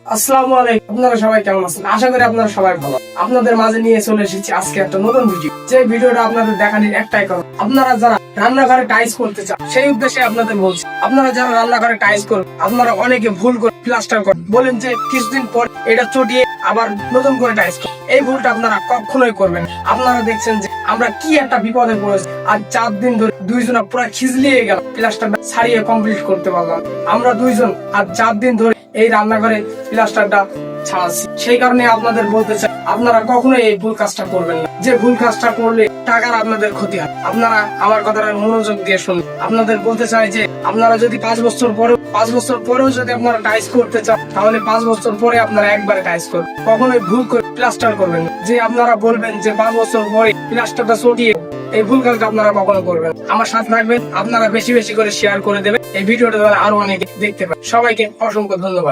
আসসালামু আলাইকুম। আপনারা সবাই কেমন আছেন? আশা করি আপনারা সবাই ভালো। আপনাদের মাঝে নিয়ে চলে এসেছি আজকে একটা নতুন ভিডিও। যে ভিডিওটা আপনাদের দেখানোর একটাই কারণ, আপনারা যারা রান্নাঘরে টাইলস করতে চান সেই উদ্দেশ্যে আপনাদের বলছি। আপনারা যারা রান্নাঘরে টাইলস করবেন, আপনারা অনেকে ভুল করে প্লাস্টার করেন, বলেন যে কিছুদিন পর এটা চটিয়ে আবার নতুন করে টাইলস করেন। এই ভুলটা আপনারা কখনোই করবেন। আপনারা দেখছেন যে আমরা কি একটা বিপদে পড়েছি। আজ 4 দিন ধরে দুইজনা পুরো খিজলিয়ে গেল, প্লাস্টারটা ছাড়িয়ে কমপ্লিট করতে পারলাম। আমরা দুইজন আজ 4 দিন ধরে এই রান্নাঘরে প্লাস্টারটা ছাড়াচ্ছি। সেই কারণে আপনাদের বলতে চাই, আপনারা কখনোই এই ভুল কাজটা করবেন না। যে ভুল কাজটা করলে টাকার আপনাদের ক্ষতি হয়। আপনারা আমার কথাটা মনোযোগ দিয়ে শুনুন। আপনাদের বলতে চাই যে আপনারা যদি 5 বছর পরেও যদি আপনারা টাইলস করতে চান, তাহলে 5 বছর পরে আপনারা একবারে টাইলস করবেন। কখনোই ভুল করে প্লাস্টার করবেন না। যে আপনারা বলবেন যে 5 বছর পরে প্লাস্টারটা চটিয়ে, এই ভুল কাজটা আপনারা কখনো করবেন। আমার সাথে থাকবেন, আপনারা বেশি বেশি করে শেয়ার করে দেবেন এই ভিডিওটা, আরো অনেকে দেখতে পাবেন। সবাইকে অসংখ্য ধন্যবাদ।